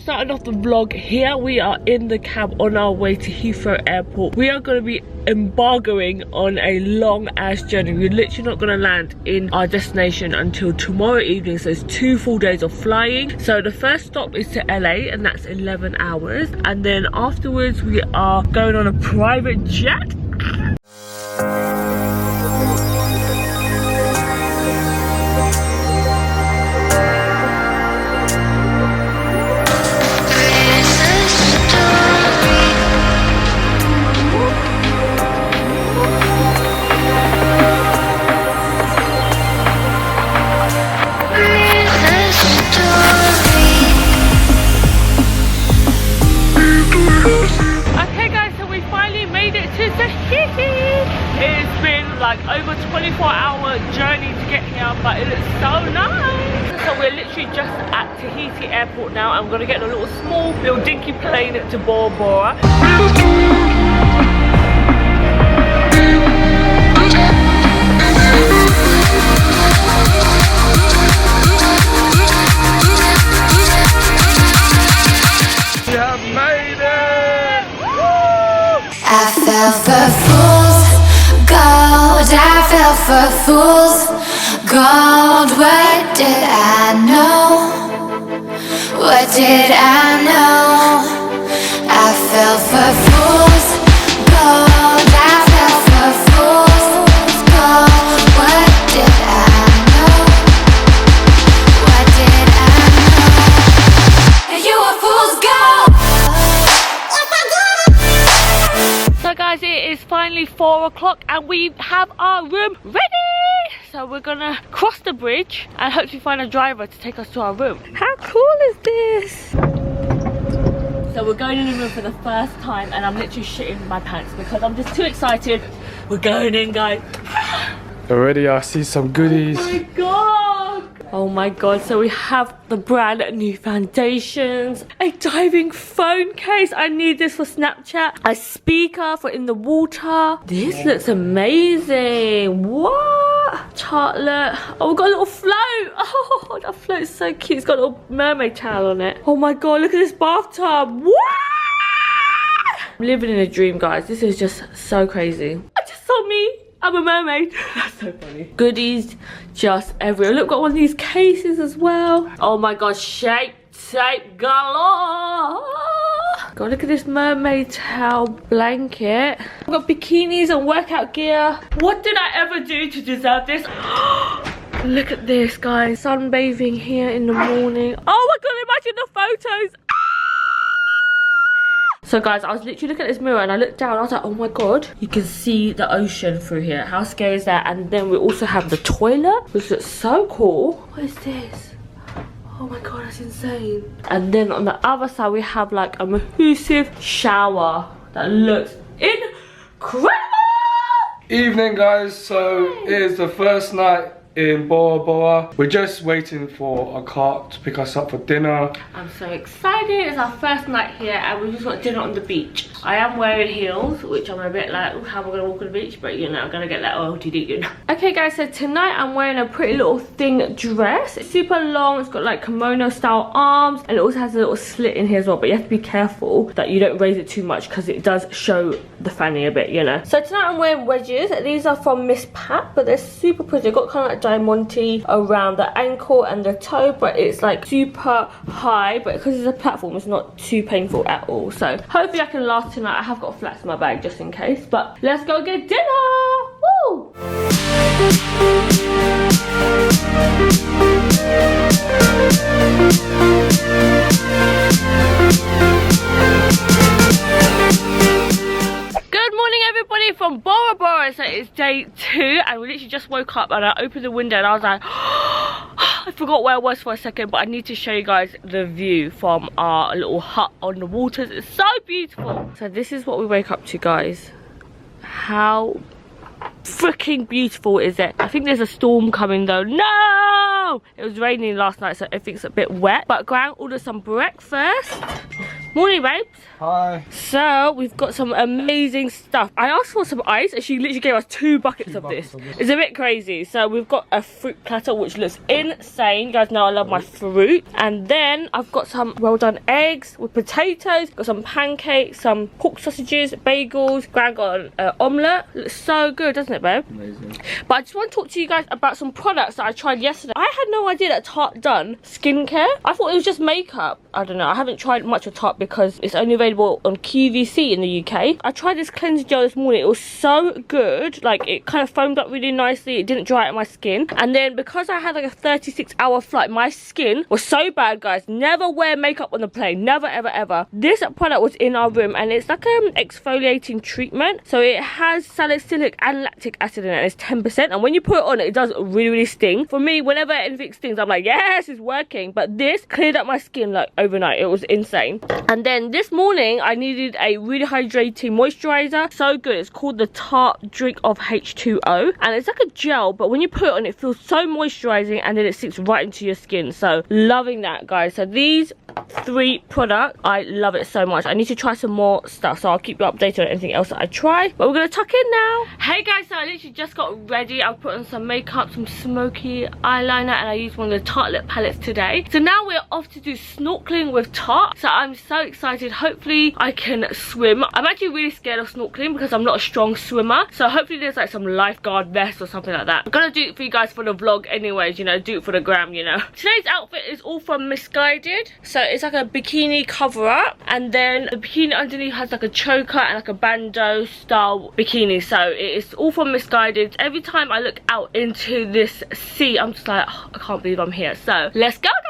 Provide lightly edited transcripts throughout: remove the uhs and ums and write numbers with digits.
starting off the vlog here. We are in the cab on our way to Heathrow Airport. We are going to be embargoing on a long ass journey. We're literally not going to land in our destination until tomorrow evening, so it's 2 full days of flying. So the first stop is to LA, and that's 11 hours, and then afterwards we are going on a private jet. Like over 24-hour journey to get here, but it looks so nice. So we're literally just at Tahiti Airport now. I'm gonna get a small dinky plane to Bora Bora. We have made it! I fell for fools gold, I fell for fools gold. What did I know? What did I know? I fell for fools gold, I fell for fools gold. What did I know? What did I know? You were fool's gold. So guys, it is finally 4 o'clock and we have our room ready. So we're gonna cross the bridge and hopefully find a driver to take us to our room. How cool is this? So we're going in the room for the first time and I'm literally shitting my pants because I'm just too excited. We're going in, guys. Already I see some goodies. Oh my god! Oh my god, so we have the brand new foundations, a diving phone case, I need this for Snapchat, a speaker for in the water. This looks amazing. What? Chocolate. Oh, we've got a little float. Oh, that float's so cute. It's got a little mermaid towel on it. Oh my god, look at this bathtub. What? I'm living in a dream, guys. This is just so crazy. I just saw me. I'm a mermaid. That's so funny. Goodies just everywhere. Look, got one of these cases as well. Oh my god, shape galore. God, look at this mermaid towel blanket. I've got bikinis and workout gear. What did I ever do to deserve this? Look at this, guys. Sunbathing here in the morning. Oh my god, imagine the photos. So guys, I was literally looking at this mirror and I looked down, I was like, oh my god, you can see the ocean through here. How scary is that? And then we also have the toilet, which looks so cool. What is this? Oh my god, that's insane. And then on the other side, we have like a massive shower that looks incredible. Evening guys, so it is the first night in Bora Bora. We're just waiting for a cart to pick us up for dinner. I'm so excited. It's our first night here and we just got dinner on the beach. I am wearing heels, which I'm a bit like, how am I gonna walk on the beach? But you know, I'm gonna get that OOTD, you know. Okay guys, so tonight I'm wearing a pretty little thing dress. It's super long, it's got like kimono style arms, and it also has a little slit in here as well, but you have to be careful that you don't raise it too much because it does show the fanny a bit, you know. So tonight I'm wearing wedges. These are from Miss Pat, but they're super pretty. They've got kind of like diamante around the ankle and the toe, but it's like super high, but because it's a platform it's not too painful at all. So hopefully I can last tonight. I have got flats in my bag just in case, but let's go get dinner. Woo! Everybody from Bora Bora. So it's day 2 and we literally just woke up and I opened the window and I was like, I forgot where I was for a second, but I need to show you guys the view from our little hut on the waters. It's so beautiful. So this is what we wake up to, guys. How freaking beautiful is it? I think there's a storm coming though. No! It was raining last night, so everything's a bit wet. But Quang ordered some breakfast. Morning, babes. Hi. So we've got some amazing stuff. I asked for some ice and she literally gave us 2 buckets of this. It's a bit crazy. So we've got a fruit platter which looks insane. You guys know I love my fruit. And then I've got some well done eggs with potatoes. Got some pancakes, some pork sausages, bagels. Gran got an omelette. Looks so good, doesn't it, babe? Amazing. But I just want to talk to you guys about some products that I tried yesterday. I had no idea that Tarte done skincare. I thought it was just makeup. I don't know. I haven't tried much of Tarte because it's only available on QVC in the UK. I tried this cleansing gel this morning. It was so good. Like, it kind of foamed up really nicely. It didn't dry out my skin. And then because I had like a 36-hour flight, my skin was so bad, guys. Never wear makeup on the plane. Never, ever, ever. This product was in our room and it's like an exfoliating treatment. So it has salicylic and lactic acid in it. It's 10%. And when you put it on, it does really, really sting. For me, whenever anything stings, I'm like, yes, it's working. But this cleared up my skin like overnight. It was insane. And then this morning, I needed a really hydrating moisturizer. So good. It's called the Tarte Drink of H2O. And it's like a gel, but when you put it on, it feels so moisturizing and then it sits right into your skin. So loving that, guys. So these 3 products, I love it so much. I need to try some more stuff, so I'll keep you updated on anything else that I try. But we're gonna tuck in now. Hey guys, so I literally just got ready. I've put on some makeup, some smoky eyeliner, and I used one of the Tarte lip palettes today. So now we're off to do snorkeling with Tarte. So I'm so excited. Hopefully I can swim. I'm actually really scared of snorkeling because I'm not a strong swimmer. So hopefully there's like some lifeguard vest or something like that. I'm gonna do it for you guys for the vlog anyways, you know, do it for the gram, you know. Today's outfit is all from Misguided. So it's like a bikini cover up, and then the bikini underneath has like a choker and like a bandeau style bikini. So it is all from Misguided. Every time I look out into this sea, I'm just like, oh, I can't believe I'm here. So let's go, guys.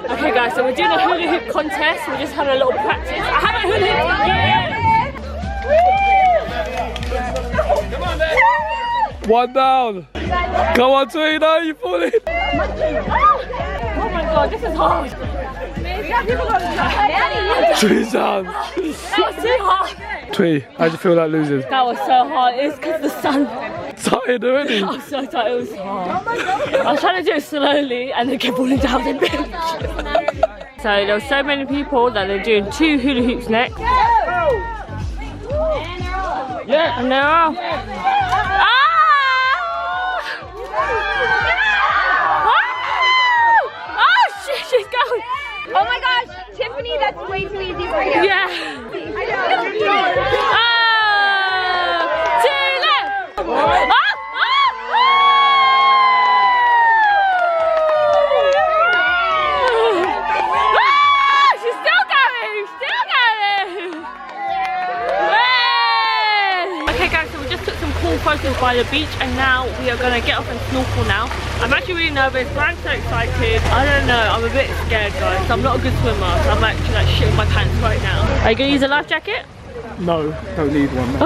Okay guys, so we're doing a hula hoop contest. We're just having a little practice. I haven't hula hooped yet. Come on, then. 1 down. Come on, Thuy, no, you falling. Oh my god, this is hard. 3 down. That was too hard. Thuy, how'd you feel like losing? That was so hard. It's because the sun. Tired already? I was so tired. It was hard. I was trying to do it slowly and then kept falling down the bench. So there were so many people that they're doing 2 hula hoops next. Yeah, and they're off. Oh shit, she's going. Oh my gosh, Tiffany, that's way too easy for you. Yeah. She's still going, still going. Okay guys, so we just took some cool photos by the beach and now we are gonna get off and snorkel now. I'm actually really nervous, but I'm so excited. I don't know, I'm a bit scared, guys. I'm not a good swimmer, so I'm actually like shitting my pants right now. Are you gonna use a life jacket? No, don't need one.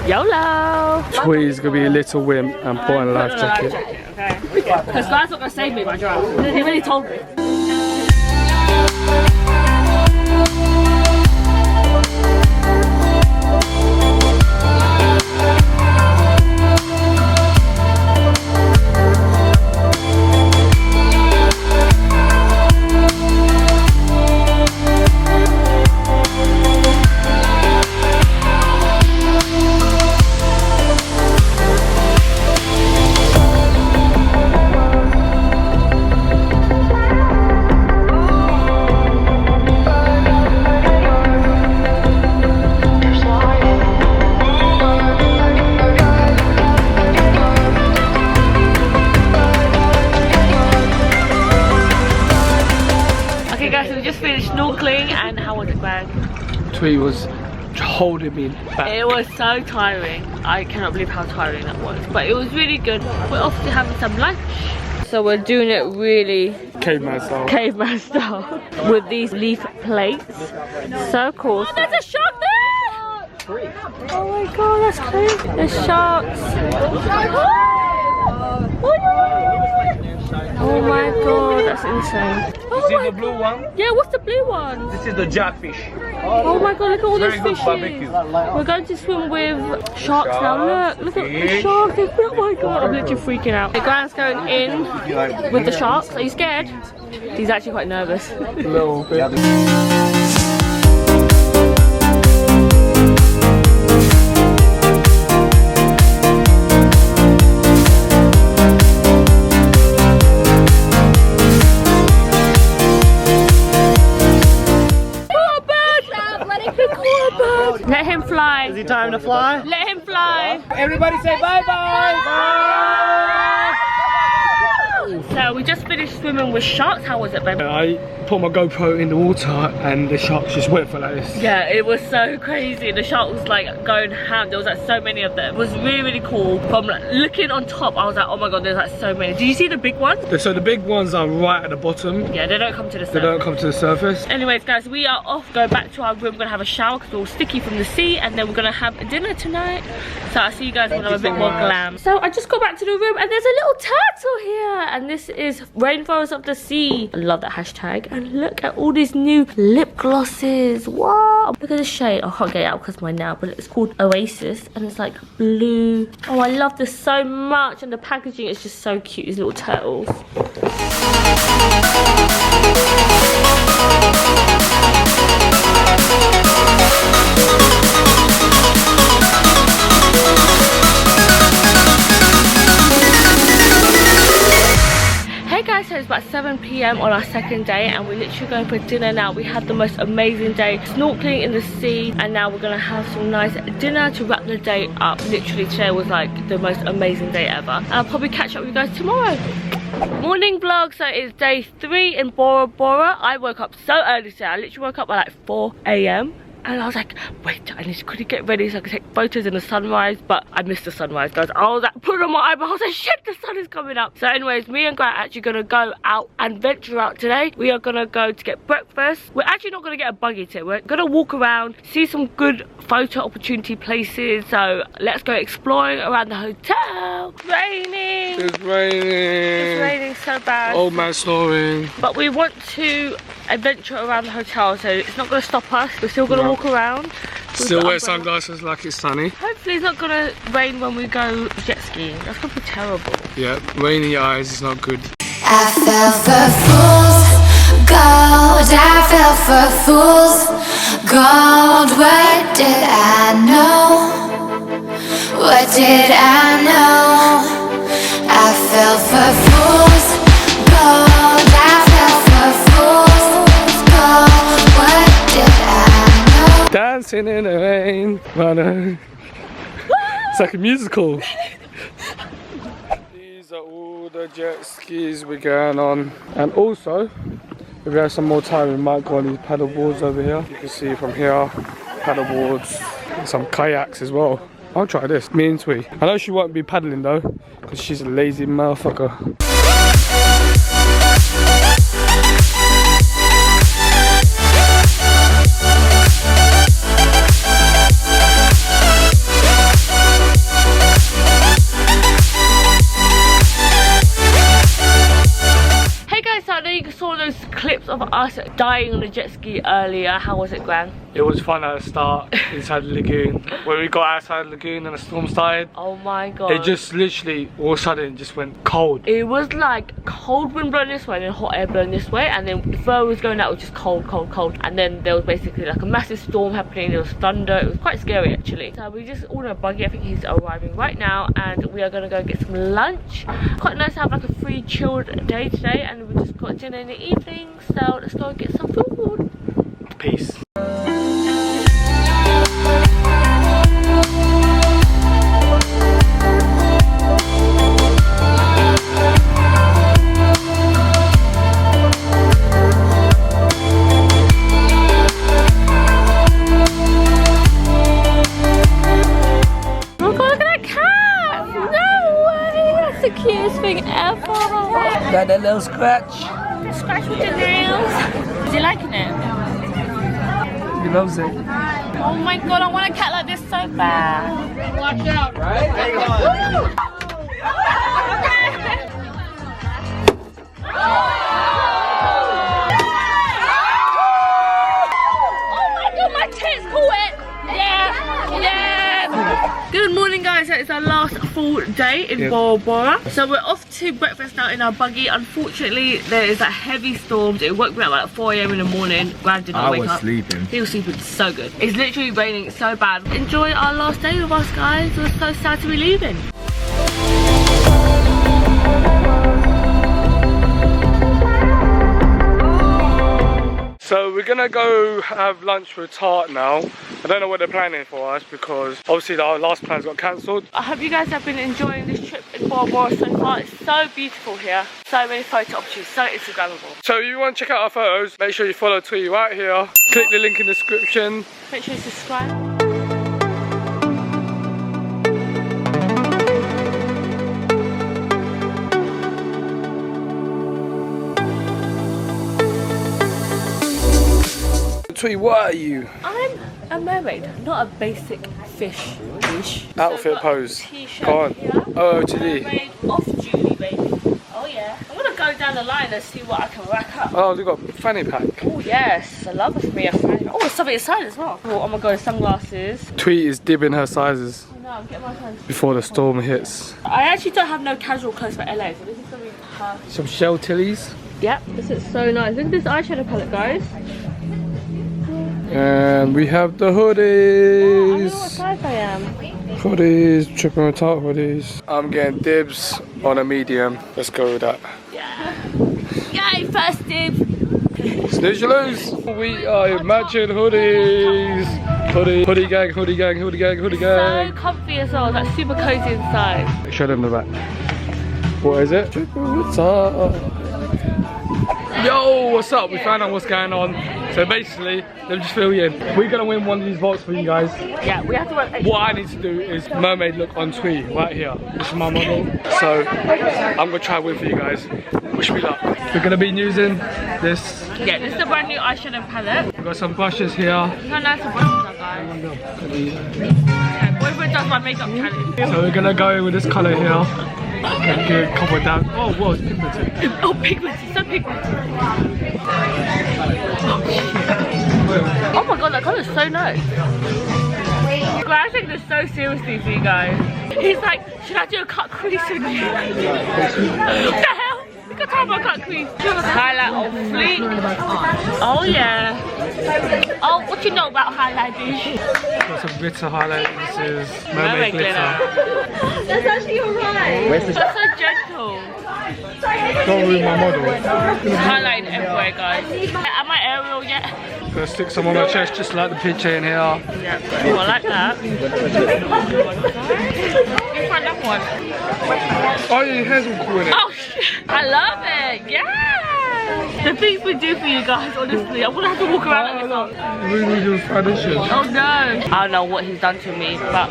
YOLO! Thuy's gonna be a little wimp and put on a life jacket. Okay. Because Lars not gonna save me if I drown. He already told me. Snorkeling, and how was it, Quang? Thuy was holding me back. It was so tiring. I cannot believe how tiring that was, but it was really good. We're off to having some lunch. So we're doing it really Caveman style with these leaf plates. So cool. Oh, there's a shark there! free. Oh my god, that's crazy. There's sharks. Oh my god, that's insane. You see the blue one? Yeah, what's the blue one? This is the jackfish. Oh my god, look at all these Very good fishes. barbecue. We're going to swim with sharks now. Look at the sharks. Oh my god, I'm literally freaking out. The Grant's going in with the sharks. Are you scared? He's actually quite nervous. A little bit. Let him fly. Is it time to fly? Let him fly. Everybody say bye bye. So we just finished swimming with sharks. How was it, baby? I put my GoPro in the water and the sharks just went for like this. Yeah, it was so crazy. The shark was like going ham. There was like so many of them. It was really, really cool. From like, looking on top, I was like, oh my god, there's like so many. Did you see the big ones? So the big ones are right at the bottom. Yeah, they don't come to the surface. They don't come to the surface. Anyways, guys, we are off. Go back to our room. We're gonna have a shower because we're all sticky from the sea, and then we're gonna have dinner tonight. So I'll see you guys when I'm a bit more glam. So I just got back to the room, and there's a little turtle here, and this is Rainforest of the Sea. I love that hashtag. And look at all these new lip glosses. Wow! Look at the shade. I can't get it out because of my nail, but it's called Oasis, and it's like blue. Oh, I love this so much, and the packaging is just so cute. These little turtles. Hey guys, so it's about 7 p.m. on our second day, and we're literally going for dinner now. We had the most amazing day snorkeling in the sea, and now we're gonna have some nice dinner to wrap the day up. Literally today was like the most amazing day ever. I'll probably catch up with you guys tomorrow. Morning vlog. So it's day 3 in Bora Bora. I woke up so early today. I literally woke up by like 4 a.m. and I was like, wait, I need to quickly get ready so I can take photos in the sunrise. But I missed the sunrise, guys. I was like, put on my eyebrows. I was like, shit, the sun is coming up. So anyways, me and Grant are actually gonna go out and venture out today. We are gonna go to get breakfast. We're actually not gonna get a buggy today. We're gonna walk around, see some good photo opportunity places. So let's go exploring around the hotel. Raining. It's raining. It's raining so bad. Old man snoring. But we want to adventure around the hotel, so it's not going to stop us. We're still going to walk around. Still wear sunglasses like it's sunny. Hopefully it's not going to rain when we go jet skiing. That's going to be terrible. Yeah, rain in your eyes is not good. I fell for fools gold. I fell for fools gold. What did I know? What did I know? I fell for fools gold. I fell for fools gold. What did I know? Dancing in the rain. It's like a musical. These are all the jet skis we're going on. And also, if we have some more time, we might go on these paddle boards over here. You can see from here, paddle boards, and some kayaks as well. I'll try this, me and Thuy. I know she won't be paddling though, because she's a lazy motherfucker. You saw those clips of us dying on a jet ski earlier. How was it, Quang? It was fun at the start inside the lagoon. When we got outside the lagoon and the storm started, oh my god, it just literally all of a sudden just went cold. It was like cold wind blowing this way and then hot air blowing this way, and then the fur was going out, it was just cold, cold, cold. And then there was basically like a massive storm happening. There was thunder. It was quite scary actually. So we just ordered a buggy. I think he's arriving right now, and we are gonna go get some lunch. Quite nice to have like a free chilled day today, and we just got dinner in the evening. So let's go get some food. Peace. Got that little scratch. Scratch with your nails. Is he liking it? He loves it. Oh my god, I want a cat like this so bad. Watch out, right? Hang on. My tits caught it! Yeah! Yeah! Good morning guys, it's our last full day in Bora Bora. So we're off to breakfast now in our buggy. Unfortunately, there is a heavy storm. It woke me up at like 4 AM in the morning. Grant did not wake up. I was sleeping. He was sleeping so good. It's literally raining so bad. Enjoy our last day with us guys. We're so sad to be leaving. So we're gonna go have lunch with Tarte now. I don't know what they're planning for us because obviously our last plans got cancelled. I hope you guys have been enjoying this trip in Bora Bora so far. It's so beautiful here. So many photo opportunities, so Instagrammable. So if you want to check out our photos, make sure you follow Thuy right here. Click the link in the description. Make sure you subscribe. Thuy, what are you? I'm a mermaid, not a basic fish. Outfit pose. Go on. OOTD. Mermaid off duty, baby. Oh yeah. I'm gonna go down the line and see what I can rack up. Oh, they got fanny pack. Oh yes, I love me a fan. Oh, there's something inside as well. Oh my god, sunglasses. Thuy is dibbing her sizes Oh no, I'm getting my hands. before the storm hits. I actually don't have no casual clothes for LA, so this is gonna be perfect. Some shell tillies. Yep, this is so nice. Look at this eyeshadow palette, guys. And we have the I know what hoodies. size I am. Hoodies, Trippin with Tarte hoodies. I'm getting dibs on a medium. Let's go with that. Yeah. Yay, first dib. Snooze you lose. We are matching hoodies. Hoodie gang, hoodie gang, hoodie gang, hoodie So gang. comfy as well, like super cozy inside. Show them the back. What is it? Trippin with Tarte. Yo, what's up? We found out what's going on. So basically, let me just fill you in. We're gonna win one of these vaults for you guys. Yeah, we have to work extra. What I need to do is mermaid look on Thuy right here. This is my model. So I'm gonna try win for you guys. Wish me luck. We're gonna be using this. Yeah, this is a brand new eyeshadow palette. We've got some brushes here. How nice the brushes are, guys. Yeah, boyfriend does my makeup challenge. So we're gonna go in with this colour here. And get a couple down. Oh, whoa, it's pigmented. Oh, pigmented, so pigmented. Oh my god, that colour's so nice. I take this so seriously for you guys. He's like, should I do a cut crease with you? What the hell? We can talk about cut crease. Highlight on fleek. Oh yeah. Oh, what you know about highlighting? Got some glitter highlight. This is mermaid glitter. That's actually alright. That's so gentle. Don't ruin my model. Highlighting everywhere, guys. Am I aerial yet? Gonna stick some on my chest just like the picture in here. Yeah. Oh, I like that. You find that one. Oh, your hair's all cool in it. Oh shit! I love it. Yeah. The things we do for you guys, honestly, I'm gonna have to walk around like this. Really do foundation. Oh no! I don't know what he's done to me, but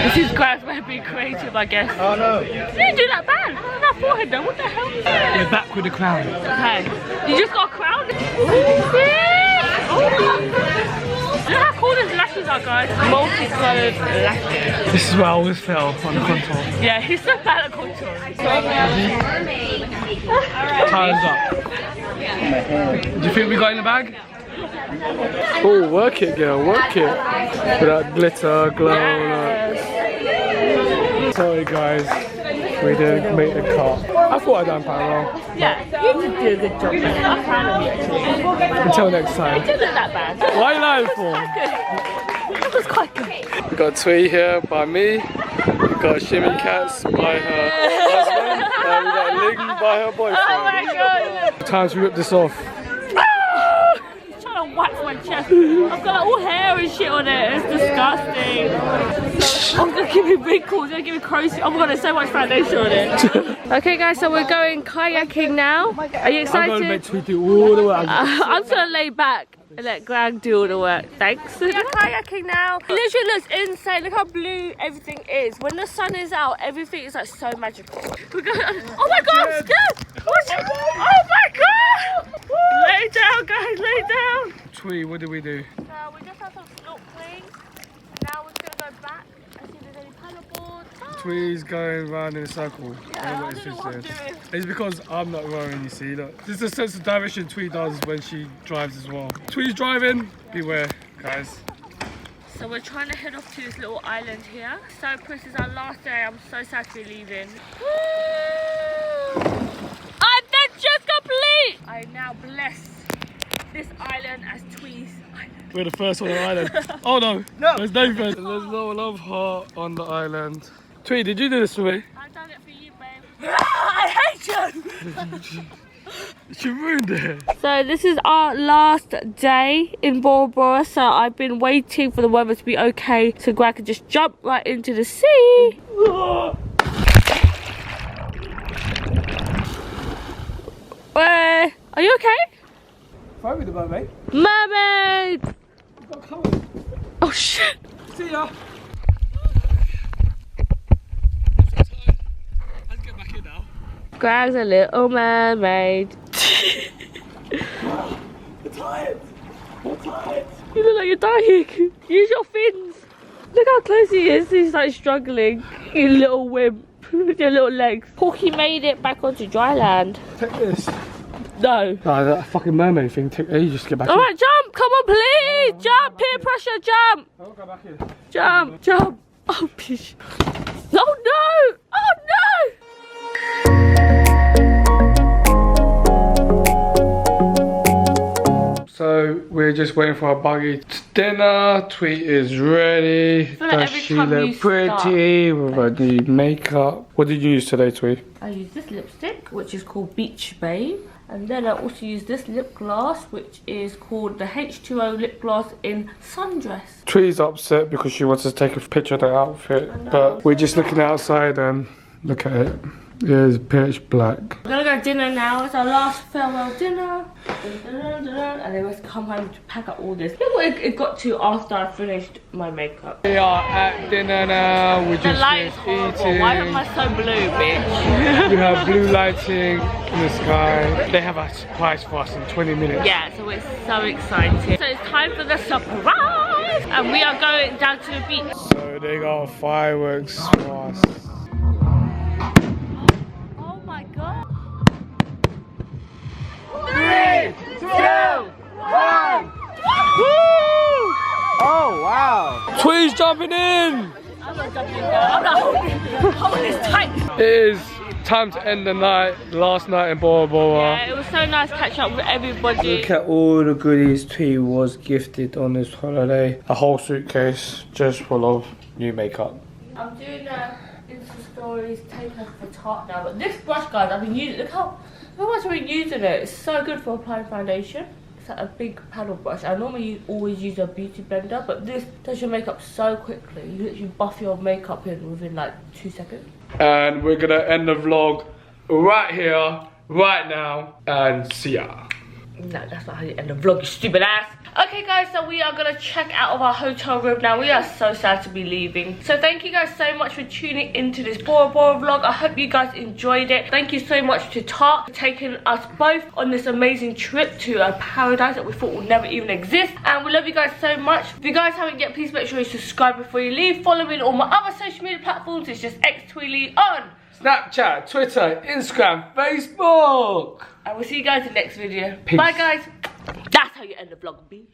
this is Grant's way of being creative, I guess. Oh no. You didn't do that bad. That forehead though. What the hell? We're back with the crown. Okay. You just got a crown. Look how cool his lashes are, guys. Multi-coloured lashes. This is where I always fell on the contour. Yeah, he's so bad at contouring. Time's up. Do you think we got in the bag? Oh, work it, girl, work it. With that glitter, glow. Yes. Sorry, guys. We didn't make the cut. I thought I'd done quite well. Yeah, you did do a good job. I'm proud of you, actually. Until next time. It didn't look that bad. Why are you lying for? It was quite good. We got Thuy here by me. We got Shimmy Cats by her husband. And we got Ling by her boyfriend. Oh my god. Time to rip this off. He's trying to wax my chest. I've got like, all hair and shit on it. It's disgusting. I'm gonna give me wrinkles. Gonna give me crow's feet. Oh my god, there's so much foundation on it. Okay, guys, so we're going kayaking now. Are you I'm excited? going to make Thuy do all the work. I'm just gonna lay back and let Grant do all the work. Thanks. We're kayaking now. It literally looks insane. Look how blue everything is. When the sun is out, everything is like so magical. We're going. Oh my god, I'm scared. What's oh my god! Lay down, guys. Lay down. Thuy, what do we do? So we just have some snorkeling. back and see if there's any paddleboards. Thuy's going round in a circle. I don't know what I don't know what I'm doing. It's because I'm not rowing, you see. Look, this is the sense of direction Thuy does when she drives as well. Thuy's driving, beware, guys. So we're trying to head off to this little island here. Cyprus is our last day. I'm so sad to be leaving. Adventure complete! I now bless this island as Thuy's island. We're the first one on the island. Oh no, there's no first. There's no love heart on the island. Thuy, did you do this for me? I've done it for you, babe. I hate you! She ruined it. So this is our last day in Bora Bora. So I've been waiting for the weather to be okay so Greg can just jump right into the sea. Where? Are you okay? Fight with the mermaid. Mermaid! Oh shit! See ya. Let's get back in now. Greg's a little mermaid. We're tired. We're tired. You look like you're dying. Use your fins. Look how close he is. He's like struggling. You little wimp. With your little legs. Porky made it back onto dry land. Take this. No. No, that fucking mermaid thing took ages to get back in. Alright, jump! Come on, please! Jump! Peer pressure, jump! I won't go back in. Jump! Jump! Oh, bitch. Oh no! Oh no! So we're just waiting for our buggy to dinner. Thuy is ready. feel like Does every she time you look pretty with her new makeup? What did you use today, Thuy? I use this lipstick, which is called Beach Babe. And then I also use this lip gloss, which is called the H2O lip gloss in Sundress. Thuy's upset because she wants to take a picture of the outfit, but we're just looking outside and look at it. It is pitch black. We're gonna go to dinner now. It's our last farewell dinner. And then let's come home to pack up all this. Look what it got to after I finished my makeup. We are at dinner now. We The just light is finished horrible. eating. Why am I so blue, bitch? We have blue lighting in the sky. They have a surprise for us in 20 minutes. Yeah, so we're so excited. So it's time for the surprise! And we are going down to the beach. So they got fireworks for us. Oh my god. 3, 2, 1. Oh, wow. Thuy's jumping in! I'm not jumping in. I'm not holding this tight. It is time to end the night, last night in Bora Bora. Yeah, it was so nice catching up with everybody. Look at all the goodies Thuy was gifted on this holiday. A whole suitcase just full of new makeup. I'm doing Insta stories, take off for Tarte now. But this brush, guys, I've been using. Look how much I've been using it. It's so good for applying foundation. It's like a big paddle brush. I normally always use a beauty blender, but this does your makeup so quickly. You literally buff your makeup in within like 2 seconds. And we're gonna end the vlog right here, right now, and see ya. No, that's not how you end the vlog, you stupid ass. Okay guys, so we are gonna check out of our hotel room now. We are so sad to be leaving. So thank you guys so much for tuning into this Bora Bora vlog. I hope you guys enjoyed it. Thank you so much to Tarte for taking us both on this amazing trip to a paradise that we thought would never even exist. And we love you guys so much. If you guys haven't yet, please make sure you subscribe before you leave. Follow me on all my other social media platforms. It's just xThuy on Snapchat, Twitter, Instagram, Facebook. and we'll see you guys in the next video. Peace. Bye guys. That's how you end the vlog, bitch.